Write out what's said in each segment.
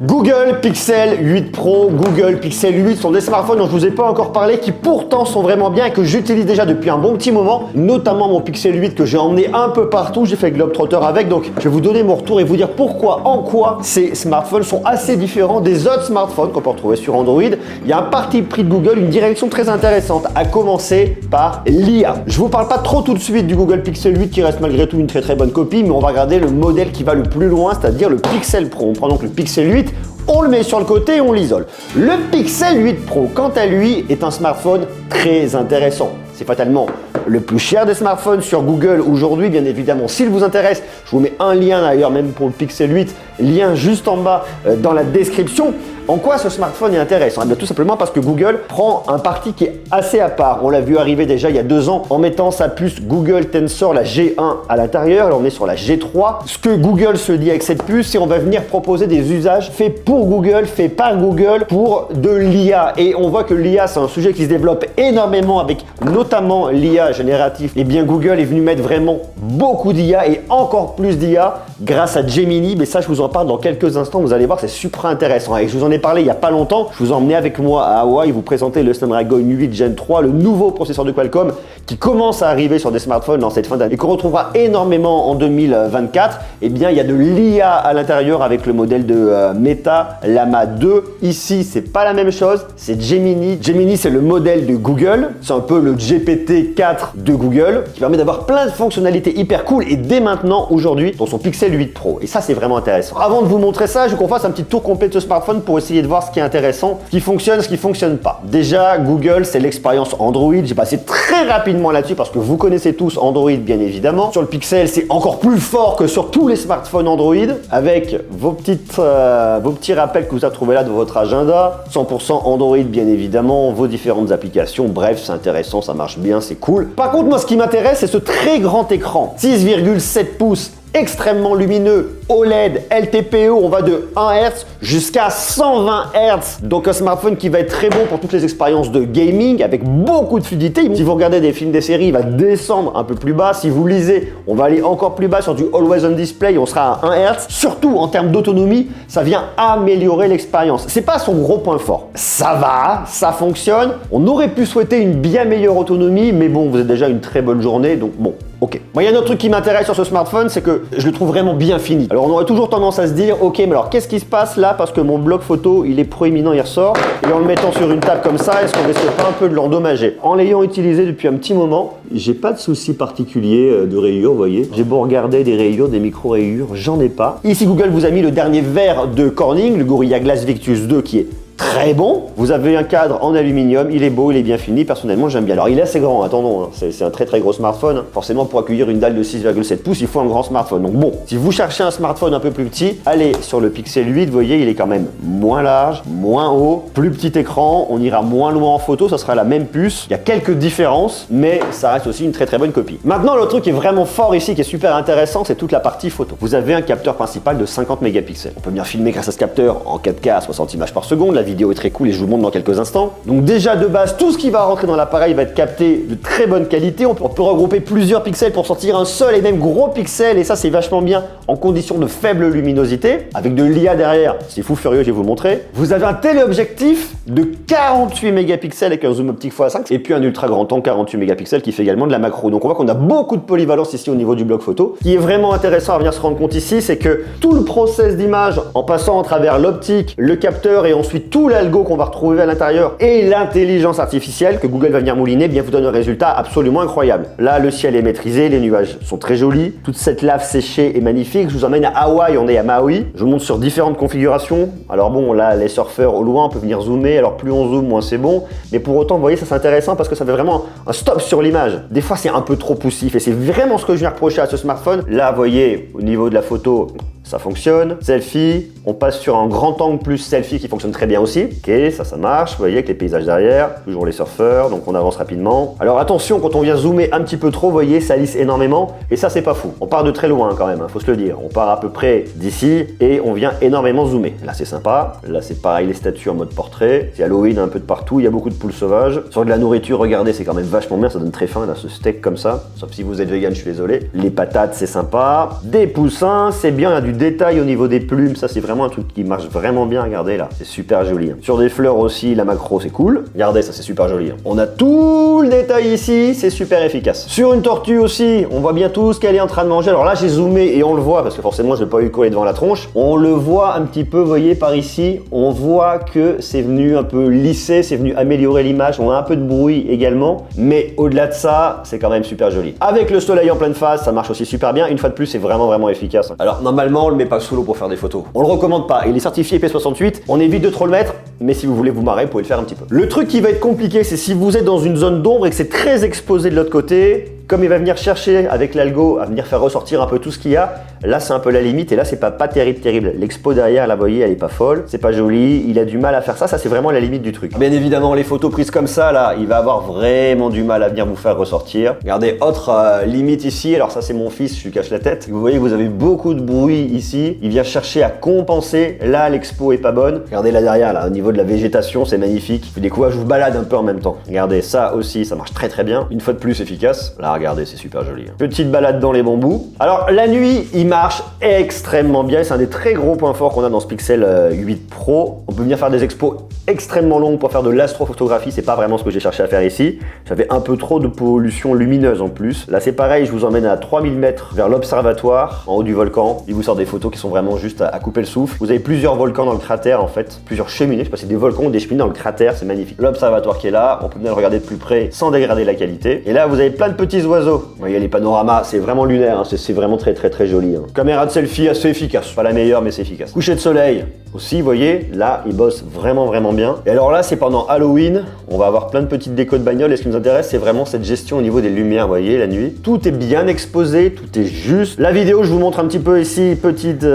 Google Pixel 8 Pro, Google Pixel 8 sont des smartphones dont je vous ai pas encore parlé, qui pourtant sont vraiment bien et que j'utilise déjà depuis un bon petit moment, notamment mon Pixel 8 que j'ai emmené un peu partout, j'ai fait Globetrotter avec, donc je vais vous donner mon retour et vous dire pourquoi, en quoi ces smartphones sont assez différents des autres smartphones qu'on peut retrouver sur Android. Il y a un parti pris de Google, une direction très intéressante, à commencer par l'IA. Je vous parle pas trop tout de suite du Google Pixel 8 qui reste malgré tout une très bonne copie, mais on va regarder le modèle qui va le plus loin, c'est-à-dire le Pixel Pro. On prend donc le Pixel 8, on le met sur le côté et on l'isole. Le Pixel 8 Pro, quant à lui, est un smartphone très intéressant. C'est fatalement le plus cher des smartphones sur Google aujourd'hui, bien évidemment. S'il vous intéresse, je vous mets un lien d'ailleurs, même pour le Pixel 8, lien juste en bas dans la description. En quoi ce smartphone est intéressant? Tout simplement parce que Google prend un parti qui est assez à part. On l'a vu arriver déjà il y a 2 ans en mettant sa puce Google Tensor, la G1 à l'intérieur. Là, on est sur la G3. Ce que Google se dit avec cette puce, c'est qu'on va venir proposer des usages faits pour Google, faits par Google pour de l'IA. Et on voit que l'IA, c'est un sujet qui se développe énormément avec notamment l'IA génératif. Et bien Google est venu mettre vraiment beaucoup d'IA et encore plus d'IA grâce à Gemini. Mais ça, je vous en parle dans quelques instants. Vous allez voir, c'est super intéressant. Et je vous en ai parlé il n'y a pas longtemps. Je vous ai emmené avec moi à Hawaï vous présenter le Snapdragon 8 Gen 3, le nouveau processeur de Qualcomm qui commence à arriver sur des smartphones dans cette fin d'année et qu'on retrouvera énormément en 2024. Eh bien, il y a de l'IA à l'intérieur avec le modèle de Meta Llama 2. Ici, c'est pas la même chose. C'est Gemini. Gemini, c'est le modèle de Google. C'est un peu le GPT-4 de Google qui permet d'avoir plein de fonctionnalités hyper cool et dès maintenant, aujourd'hui, dans son Pixel 8 Pro. Et ça, c'est vraiment intéressant. Avant de vous montrer ça, je veux qu'on fasse un petit tour complet de ce smartphone pour essayer de voir ce qui est intéressant, ce qui fonctionne, ce qui fonctionne pas. Déjà, Google, c'est l'expérience Android. J'ai passé très rapidement là-dessus parce que vous connaissez tous Android, bien évidemment. Sur le Pixel, c'est encore plus fort que sur tous les smartphones Android avec vos petits rappels que vous avez trouvés là de votre agenda. 100% Android, bien évidemment, vos différentes applications. Bref, c'est intéressant, ça marche bien, c'est cool. Par contre, moi, ce qui m'intéresse, c'est ce très grand écran. 6,7 pouces. Extrêmement lumineux, OLED, LTPO, on va de 1 Hz jusqu'à 120 Hz. Donc un smartphone qui va être très bon pour toutes les expériences de gaming avec beaucoup de fluidité. Si vous regardez des films, des séries, il va descendre un peu plus bas. Si vous lisez, on va aller encore plus bas sur du Always On Display, on sera à 1 Hz. Surtout en termes d'autonomie, ça vient améliorer l'expérience. C'est pas son gros point fort. Ça va, ça fonctionne. On aurait pu souhaiter une bien meilleure autonomie, mais bon, vous êtes déjà une très bonne journée, donc bon. Ok. Moi, il y a un autre truc qui m'intéresse sur ce smartphone, c'est que je le trouve vraiment bien fini. Alors, on aurait toujours tendance à se dire, ok, mais alors qu'est-ce qui se passe là? Parce que mon bloc photo, il est proéminent, il ressort. Et en le mettant sur une table comme ça, est-ce qu'on risque pas un peu de l'endommager? En l'ayant utilisé depuis un petit moment, j'ai pas de souci particulier de rayures, vous voyez. J'ai beau regarder des rayures, des micro-rayures, j'en ai pas. Ici, Google vous a mis le dernier verre de Corning, le Gorilla Glass Victus 2, qui est très bon. Vous avez un cadre en aluminium, il est beau, il est bien fini. Personnellement, j'aime bien. Alors, il est assez grand, attendons, hein. C'est un très gros smartphone. Forcément, pour accueillir une dalle de 6,7 pouces, il faut un grand smartphone. Donc bon, si vous cherchez un smartphone un peu plus petit, allez sur le Pixel 8. Vous voyez, il est quand même moins large, moins haut, plus petit écran. On ira moins loin en photo, ça sera la même puce. Il y a quelques différences, mais ça reste aussi une très bonne copie. Maintenant, le truc qui est vraiment fort ici, qui est super intéressant, c'est toute la partie photo. Vous avez un capteur principal de 50 mégapixels. On peut bien filmer grâce à ce capteur en 4K à 60 images par seconde. La vidéo est très cool et je vous le montre dans quelques instants. Donc déjà de base, tout ce qui va rentrer dans l'appareil va être capté de très bonne qualité. On peut regrouper plusieurs pixels pour sortir un seul et même gros pixel et ça c'est vachement bien en conditions de faible luminosité. Avec de l'IA derrière, c'est fou furieux, je vais vous le montrer. Vous avez un téléobjectif de 48 mégapixels avec un zoom optique x5 et puis un ultra grand angle 48 mégapixels qui fait également de la macro. Donc on voit qu'on a beaucoup de polyvalence ici au niveau du bloc photo. Ce qui est vraiment intéressant à venir se rendre compte ici, c'est que tout le process d'image en passant à travers l'optique, le capteur et ensuite tout l'algo qu'on va retrouver à l'intérieur et l'intelligence artificielle que Google va venir mouliner, bien vous donne un résultat absolument incroyable. Là, le ciel est maîtrisé, les nuages sont très jolis, toute cette lave séchée est magnifique. Je vous emmène à Hawaï, on est à Maui. Je vous montre sur différentes configurations. Alors bon, là, les surfeurs au loin, on peut venir zoomer. Alors plus on zoome, moins c'est bon. Mais pour autant, vous voyez, ça c'est intéressant parce que ça fait vraiment un stop sur l'image. Des fois, c'est un peu trop poussif et c'est vraiment ce que je viens reprocher à ce smartphone. Là, vous voyez, au niveau de la photo, ça fonctionne. Selfie, on passe sur un grand angle plus selfie qui fonctionne très bien aussi. Ok, ça marche. Vous voyez avec les paysages derrière, toujours les surfeurs, donc on avance rapidement. Alors attention, quand on vient zoomer un petit peu trop, vous voyez, ça lisse énormément. Et ça, c'est pas fou. On part de très loin quand même, faut se le dire. On part à peu près d'ici et on vient énormément zoomer. Là, c'est sympa. Là, c'est pareil, les statues en mode portrait. C'est Halloween un peu de partout. Il y a beaucoup de poules sauvages. Sur de la nourriture, regardez, c'est quand même vachement bien. Ça donne très faim, là, ce steak comme ça. Sauf si vous êtes vegan, je suis désolé. Les patates, c'est sympa. Des poussins, c'est bien, il y a du détail au niveau des plumes, ça c'est vraiment un truc qui marche vraiment bien, regardez là, c'est super joli. Sur des fleurs aussi, la macro c'est cool. Regardez, ça c'est super joli. On a tout le détail ici, c'est super efficace. Sur une tortue aussi, on voit bien tout ce qu'elle est en train de manger. Alors là j'ai zoomé et on le voit, parce que forcément je vais pas lui coller devant la tronche. On le voit un petit peu, vous voyez par ici, on voit que c'est venu un peu lisser, c'est venu améliorer l'image. On a un peu de bruit également, mais au-delà de ça, c'est quand même super joli. Avec le soleil en pleine face, ça marche aussi super bien. Une fois de plus, c'est vraiment efficace. Alors normalement, on le met pas sous l'eau pour faire des photos. On le recommande pas. Il est certifié IP68. On évite de trop le mettre, mais si vous voulez vous marrer, vous pouvez le faire un petit peu. Le truc qui va être compliqué, c'est si vous êtes dans une zone d'ombre et que c'est très exposé de l'autre côté. Comme il va venir chercher avec l'algo à venir faire ressortir un peu tout ce qu'il y a, là c'est un peu la limite et là c'est pas terrible. L'expo derrière, là vous voyez, elle est pas folle, c'est pas joli, il a du mal à faire ça, c'est vraiment la limite du truc. Bien évidemment, les photos prises comme ça, là, il va avoir vraiment du mal à venir vous faire ressortir. Regardez, autre limite ici, alors ça c'est mon fils, je lui cache la tête. Vous voyez, vous avez beaucoup de bruit ici, il vient chercher à compenser, là l'expo est pas bonne. Regardez là derrière, là, au niveau de la végétation, c'est magnifique. Des coups, je vous balade un peu en même temps. Regardez, ça aussi, ça marche très bien. Une fois de plus efficace. Là, regardez, c'est super joli. Petite balade dans les bambous. Alors la nuit, il marche extrêmement bien. C'est un des très gros points forts qu'on a dans ce Pixel 8 Pro. On peut venir faire des expos extrêmement longues pour faire de l'astrophotographie. C'est pas vraiment ce que j'ai cherché à faire ici. J'avais un peu trop de pollution lumineuse en plus. Là c'est pareil, je vous emmène à 3000 mètres vers l'observatoire, en haut du volcan. Il vous sort des photos qui sont vraiment juste à couper le souffle. Vous avez plusieurs volcans dans le cratère en fait, plusieurs cheminées. Je sais pas si c'est des volcans ou des cheminées dans le cratère, c'est magnifique. L'observatoire qui est là, on peut venir le regarder de plus près sans dégrader la qualité. Et là vous avez plein de petits oiseaux. Vous voyez les panoramas, c'est vraiment lunaire, hein. C'est vraiment très joli. Hein. Caméra de selfie assez efficace, pas la meilleure mais c'est efficace. Coucher de soleil aussi, vous voyez, là il bosse vraiment bien. Et alors là c'est pendant Halloween, on va avoir plein de petites décos de bagnole et ce qui nous intéresse c'est vraiment cette gestion au niveau des lumières, vous voyez, la nuit. Tout est bien exposé, tout est juste. La vidéo, je vous montre un petit peu ici, petite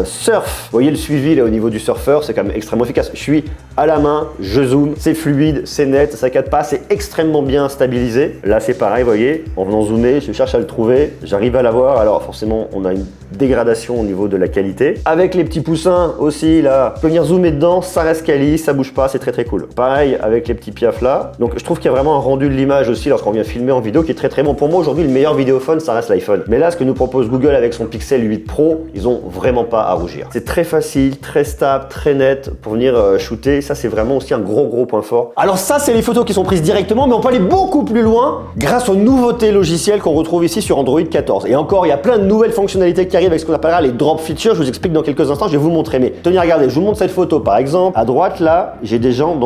surf. Vous voyez le suivi là au niveau du surfeur, c'est quand même extrêmement efficace. Je suis à la main, je zoome, c'est fluide, c'est net, ça capte pas, c'est extrêmement bien stabilisé. Là c'est pareil, vous voyez, en venant zoomer, je cherche à le trouver, j'arrive à l'avoir, alors forcément on a une dégradation au niveau de la qualité. Avec les petits poussins aussi là, je peux venir zoomer dedans, ça reste quali, ça bouge pas, c'est très cool. Pareil avec les petits piafs là, donc je trouve qu'il y a vraiment un rendu de l'image aussi lorsqu'on vient filmer en vidéo qui est très bon. Pour moi aujourd'hui le meilleur vidéophone ça reste l'iPhone. Mais là ce que nous propose Google avec son Pixel 8 Pro, ils ont vraiment pas à rougir. C'est très facile, très stable, très net pour venir shooter, ça c'est vraiment aussi un gros point fort. Alors ça c'est les photos qui sont prises directement, mais on peut aller beaucoup plus loin grâce aux nouveautés logicielles qu'on retrouve ici sur Android 14. Et encore, il y a plein de nouvelles fonctionnalités qui arrivent avec ce qu'on appellera les drop features. Je vous explique dans quelques instants, je vais vous montrer. Mais tenez, regardez, je vous montre cette photo par exemple. À droite là, j'ai des gens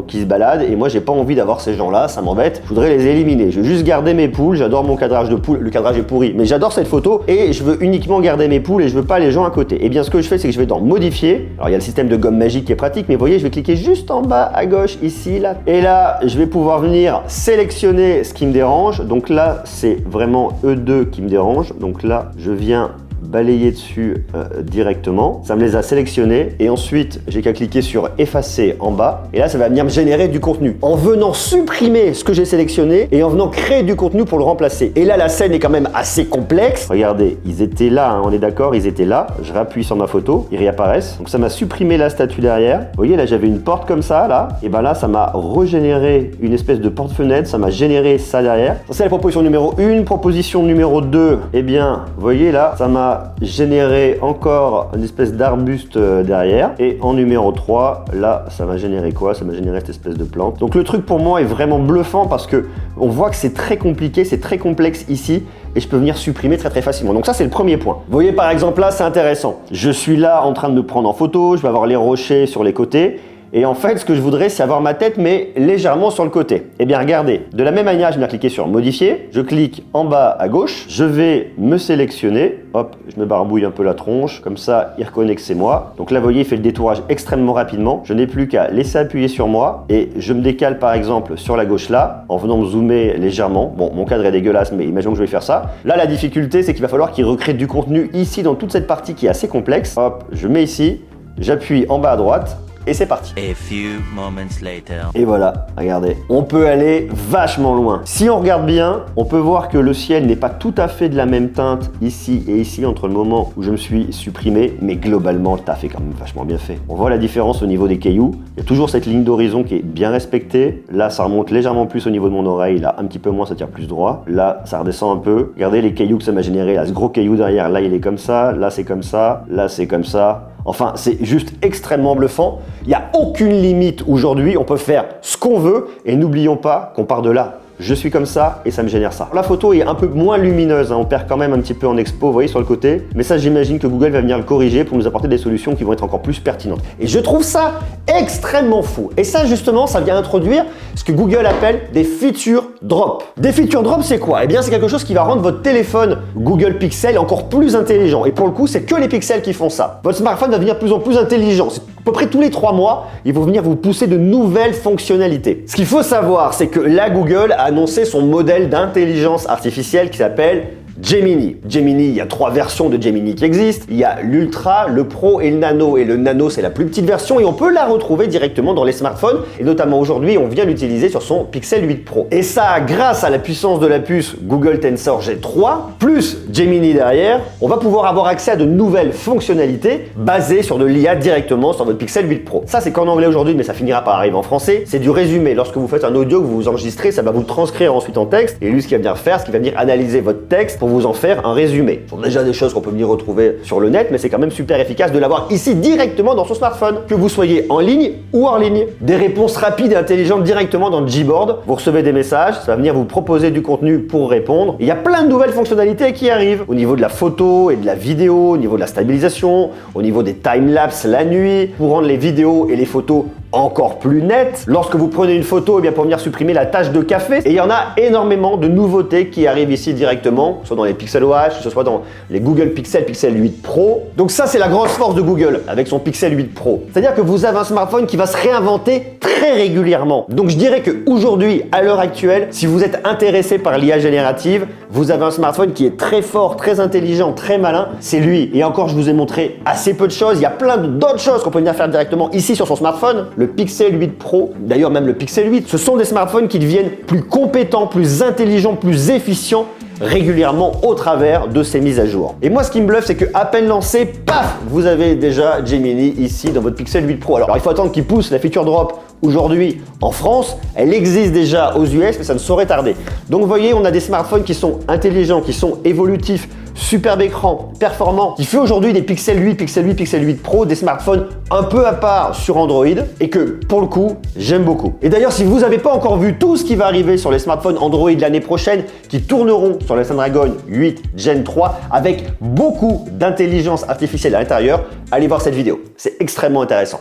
qui se baladent et moi j'ai pas envie d'avoir ces gens-là, ça m'embête. Je voudrais les éliminer. Je veux juste garder mes poules. J'adore mon cadrage de poules. Le cadrage est pourri, mais j'adore cette photo et je veux uniquement garder mes poules et je veux pas les gens à côté. Et bien ce que je fais, c'est que je vais dans modifier. Alors il y a le système de gomme magique qui est pratique, mais vous voyez, je vais cliquer juste en bas à gauche ici là. Et là, je vais pouvoir venir sélectionner ce qui me dérange. Donc là, c'est vraiment E2 qui me dérange. Donc là, je viens balayer dessus directement. Ça me les a sélectionnés et ensuite j'ai qu'à cliquer sur effacer en bas et là ça va venir me générer du contenu en venant supprimer ce que j'ai sélectionné et en venant créer du contenu pour le remplacer. Et là la scène est quand même assez complexe. Regardez, ils étaient là, hein, on est d'accord, ils étaient là. Je rappuie sur ma photo, ils réapparaissent. Donc ça m'a supprimé la statue derrière. Vous voyez là j'avais une porte comme ça là et ben là ça m'a régénéré une espèce de porte-fenêtre, ça m'a généré ça derrière. Ça c'est la proposition numéro 1. Proposition numéro 2, eh bien vous voyez là ça m'a générer encore une espèce d'arbuste derrière et en numéro 3 là ça m'a généré quoi? Ça m'a généré cette espèce de plante. Donc le truc pour moi est vraiment bluffant parce que on voit que c'est très compliqué, c'est très complexe ici et je peux venir supprimer très facilement. Donc ça c'est le premier point. Vous voyez par exemple là c'est intéressant, je suis là en train de me prendre en photo, je vais avoir les rochers sur les côtés. Et en fait, ce que je voudrais, c'est avoir ma tête, mais légèrement sur le côté. Eh bien, regardez, de la même manière, je vais cliquer sur modifier. Je clique en bas à gauche. Je vais me sélectionner. Hop, je me barbouille un peu la tronche. Comme ça, il reconnaît que c'est moi. Donc là, vous voyez, il fait le détourage extrêmement rapidement. Je n'ai plus qu'à laisser appuyer sur moi. Et je me décale, par exemple, sur la gauche là, en venant me zoomer légèrement. Bon, mon cadre est dégueulasse, mais imaginons que je vais faire ça. Là, la difficulté, c'est qu'il va falloir qu'il recrée du contenu ici, dans toute cette partie qui est assez complexe. Hop, je mets ici. J'appuie en bas à droite. et c'est parti. A few moments later. Et voilà, regardez, on peut aller vachement loin. Si on regarde bien, on peut voir que le ciel n'est pas tout à fait de la même teinte ici et ici entre le moment où je me suis supprimé, mais globalement le taf est quand même vachement bien fait. On voit la différence au niveau des cailloux. Il y a toujours cette ligne d'horizon qui est bien respectée. Là, ça remonte légèrement plus au niveau de mon oreille, là un petit peu moins, ça tire plus droit. Là, ça redescend un peu. Regardez les cailloux que ça m'a généré, là, ce gros caillou derrière, là il est comme ça, là c'est comme ça, là c'est comme ça. Enfin, c'est juste extrêmement bluffant. Il n'y a aucune limite aujourd'hui, on peut faire ce qu'on veut et n'oublions pas qu'on part de là. Je suis comme ça et ça me génère ça. La photo est un peu moins lumineuse, hein. On perd quand même un petit peu en expo, vous voyez sur le côté. Mais ça, j'imagine que Google va venir le corriger pour nous apporter des solutions qui vont être encore plus pertinentes. Et je trouve ça extrêmement fou. Et ça, justement, ça vient introduire ce que Google appelle des feature drops. Des feature drops, c'est quoi? Eh bien, c'est quelque chose qui va rendre votre téléphone Google Pixel encore plus intelligent. Et pour le coup, c'est que les pixels qui font ça. Votre smartphone va devenir de plus en plus intelligent. À peu près tous les 3 mois, ils vont venir vous pousser de nouvelles fonctionnalités. Ce qu'il faut savoir, c'est que là, Google a annoncé son modèle d'intelligence artificielle qui s'appelle Gemini. Gemini, il y a 3 versions de Gemini qui existent. Il y a l'Ultra, le Pro et le Nano. Et le Nano, c'est la plus petite version et on peut la retrouver directement dans les smartphones. Et notamment aujourd'hui, on vient l'utiliser sur son Pixel 8 Pro. Et ça, grâce à la puissance de la puce Google Tensor G3, plus Gemini derrière, on va pouvoir avoir accès à de nouvelles fonctionnalités basées sur de l'IA directement sur votre Pixel 8 Pro. Ça, c'est qu'en anglais aujourd'hui, mais ça finira par arriver en français. C'est du résumé. Lorsque vous faites un audio que vous enregistrez, ça va vous transcrire ensuite en texte. Et lui, ce qu'il va venir faire, c'est qu'il va venir analyser votre texte pour vous en faire un résumé. Ce sont déjà des choses qu'on peut venir retrouver sur le net, mais c'est quand même super efficace de l'avoir ici directement dans son smartphone. Que vous soyez en ligne ou hors ligne. Des réponses rapides et intelligentes directement dans le Gboard. Vous recevez des messages, ça va venir vous proposer du contenu pour répondre. Il y a plein de nouvelles fonctionnalités qui arrivent au niveau de la photo et de la vidéo, au niveau de la stabilisation, au niveau des timelapses la nuit, pour rendre les vidéos et les photos encore plus nettes. Lorsque vous prenez une photo, eh bien pour venir supprimer la tache de café. Et il y en a énormément de nouveautés qui arrivent ici directement, soit dans les Pixel Watch, que ce soit dans les Google Pixel, Pixel 8 Pro. Donc ça, c'est la grosse force de Google avec son Pixel 8 Pro. C'est-à-dire que vous avez un smartphone qui va se réinventer très régulièrement. Donc je dirais qu'aujourd'hui, à l'heure actuelle, si vous êtes intéressé par l'IA générative, vous avez un smartphone qui est très fort, très intelligent, très malin. C'est lui. Et encore, je vous ai montré assez peu de choses. Il y a plein d'autres choses qu'on peut venir faire directement ici sur son smartphone. Le Pixel 8 Pro, d'ailleurs même le Pixel 8, ce sont des smartphones qui deviennent plus compétents, plus intelligents, plus efficients régulièrement au travers de ces mises à jour. Et moi, ce qui me bluffe, c'est que à peine lancé, paf, vous avez déjà Gemini ici dans votre Pixel 8 Pro. Alors, il faut attendre qu'il pousse la feature drop aujourd'hui en France. Elle existe déjà aux US, mais ça ne saurait tarder. Donc, vous voyez, on a des smartphones qui sont intelligents, qui sont évolutifs, superbe écran, performant, qui fait aujourd'hui des Pixel 8, Pixel 8, Pixel 8 Pro, des smartphones un peu à part sur Android et que, pour le coup, j'aime beaucoup. Et d'ailleurs, si vous n'avez pas encore vu tout ce qui va arriver sur les smartphones Android l'année prochaine, qui tourneront sur la Snapdragon 8 Gen 3 avec beaucoup d'intelligence artificielle à l'intérieur, allez voir cette vidéo. C'est extrêmement intéressant.